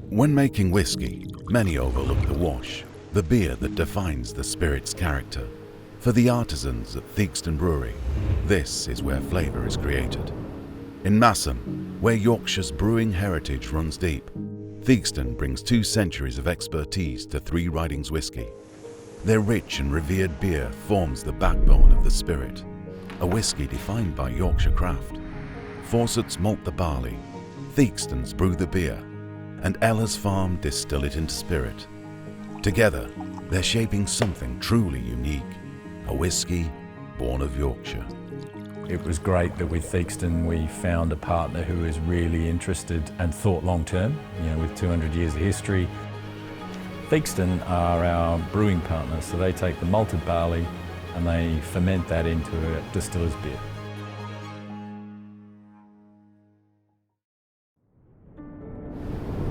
When making whiskey, many overlook the wash, the beer that defines the spirit's character. For the artisans at Theakston Brewery, this is where flavour is created. In Masham, where Yorkshire's brewing heritage runs deep, Theakston brings 2 centuries of expertise to Three Ridings Whisky. Their rich and revered beer forms the backbone of the spirit, a whisky defined by Yorkshire craft. Fawcett's malt the barley, Theakston's brew the beer, and Ella's Farm distill it into spirit. Together, they're shaping something truly unique, a whisky born of Yorkshire. It was great that with Theakston we found a partner who is really interested and thought long term, with 200 years of history. Theakston are our brewing partners, so they take the malted barley and they ferment that into a distiller's beer.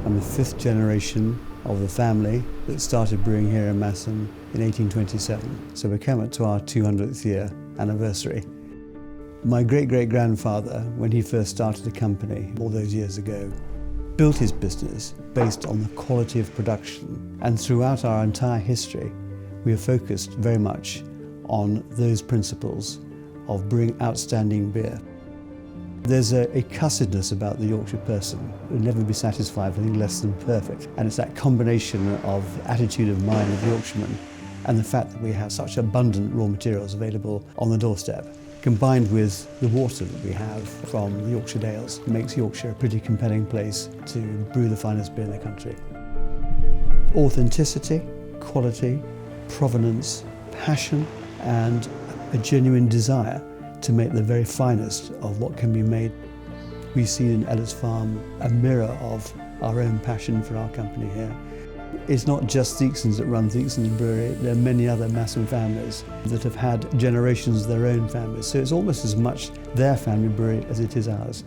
I'm the 5th generation of the family that started brewing here in Masham in 1827. So we're coming up to our 200th year anniversary. My great-great-grandfather, when he first started a company all those years ago, built his business based on the quality of production. And throughout our entire history, we have focused very much on those principles of brewing outstanding beer. There's a cussedness about the Yorkshire person. We'll never be satisfied with anything less than perfect. And it's that combination of attitude of mind of Yorkshiremen and the fact that we have such abundant raw materials available on the doorstep, combined with the water that we have from the Yorkshire Dales, makes Yorkshire a pretty compelling place to brew the finest beer in the country. Authenticity, quality, provenance, passion, and a genuine desire to make the very finest of what can be made. We see in Ella's Farm a mirror of our own passion for our company here. It's not just Theakstons that run Theakston Brewery, there are many other Masham families that have had generations of their own families, so it's almost as much their family brewery as it is ours.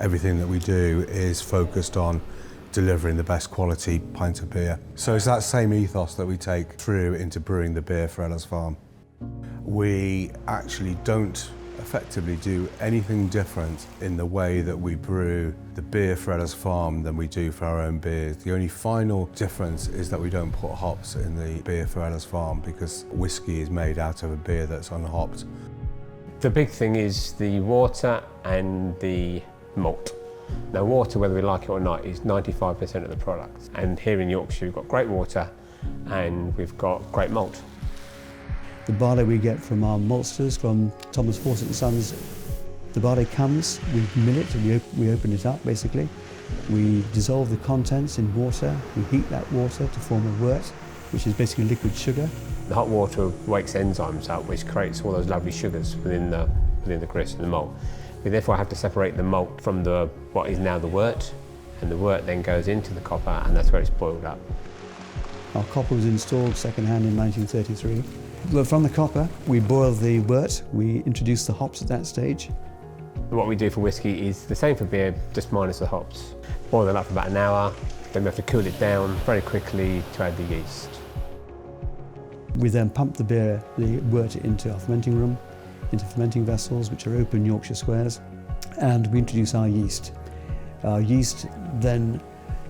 Everything that we do is focused on delivering the best quality pint of beer. So it's that same ethos that we take through into brewing the beer for Ella's Farm. We actually don't effectively do anything different in the way that we brew the beer for Ella's Farm than we do for our own beers. The only final difference is that we don't put hops in the beer for Ella's Farm because whiskey is made out of a beer that's unhopped. The big thing is the water and the malt. Now water, whether we like it or not, is 95% of the product. And here in Yorkshire we've got great water and we've got great malt. The barley we get from our maltsters, from Thomas Fawcett and Sons, the barley comes, we mill it, and we open it up basically. We dissolve the contents in water, we heat that water to form a wort, which is basically liquid sugar. The hot water wakes enzymes up, which creates all those lovely sugars within the grist and the malt. We therefore have to separate the malt from what is now the wort, and the wort then goes into the copper, and that's where it's boiled up. Our copper was installed second-hand in 1933. Well, from the copper, we boil the wort, we introduce the hops at that stage. What we do for whiskey is the same for beer, just minus the hops. Boil it up for about an hour, then we have to cool it down very quickly to add the yeast. We then pump the wort into our fermenting room, into fermenting vessels, which are open Yorkshire squares, and we introduce our yeast. Our yeast then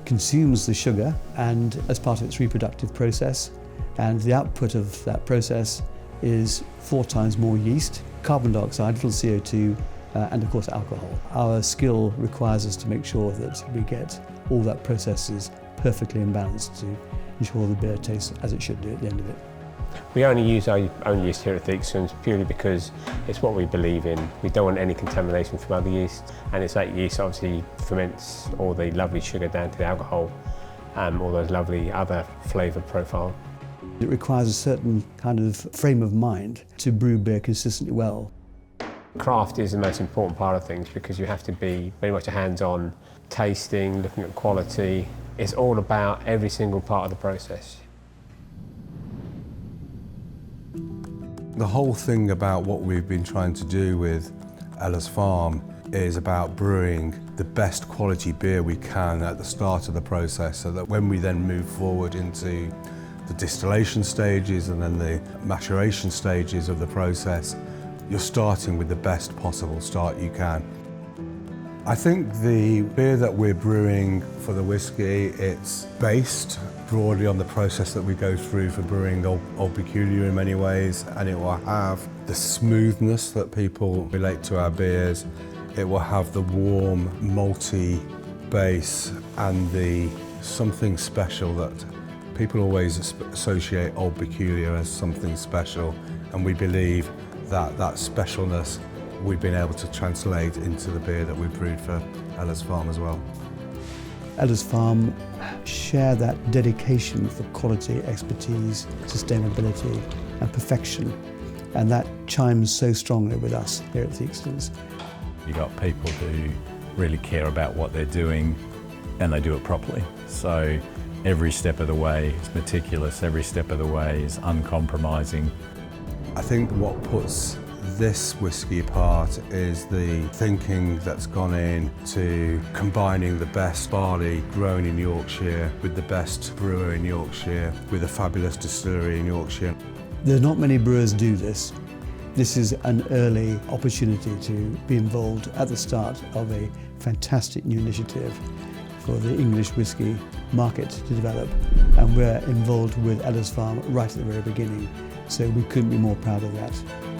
consumes the sugar and as part of its reproductive process, and the output of that process is 4 times more yeast, carbon dioxide, little CO2, and of course alcohol. Our skill requires us to make sure that we get all that processes perfectly in balance to ensure the beer tastes as it should do at the end of it. We only use our own yeast here at Theakston purely because it's what we believe in. We don't want any contamination from other yeast, and it's that yeast obviously ferments all the lovely sugar down to the alcohol, all those lovely other flavour profile. It requires a certain kind of frame of mind to brew beer consistently well. Craft is the most important part of things because you have to be very much a hands-on, tasting, looking at quality. It's all about every single part of the process. The whole thing about what we've been trying to do with Ella's Farm is about brewing the best quality beer we can at the start of the process so that when we then move forward into the distillation stages and then the maturation stages of the process, you're starting with the best possible start you can. I think the beer that we're brewing for the whiskey, it's based broadly on the process that we go through for brewing Old Peculiar in many ways, and it will have the smoothness that people relate to our beers. It will have the warm, malty base and the something special that people always associate Old Peculiar as something special, and we believe that that specialness we've been able to translate into the beer that we brewed for Ellis Farm as well. Ellis Farm share that dedication for quality, expertise, sustainability and perfection, and that chimes so strongly with us here at Theakston's. You've got people who really care about what they're doing and they do it properly. So every step of the way is meticulous, every step of the way is uncompromising. I think what puts this whiskey apart is the thinking that's gone into combining the best barley grown in Yorkshire with the best brewer in Yorkshire with a fabulous distillery in Yorkshire. There's not many brewers do this. This is an early opportunity to be involved at the start of a fantastic new initiative for the English whisky market to develop, and we're involved with Ellis Farm right at the very beginning, so we couldn't be more proud of that.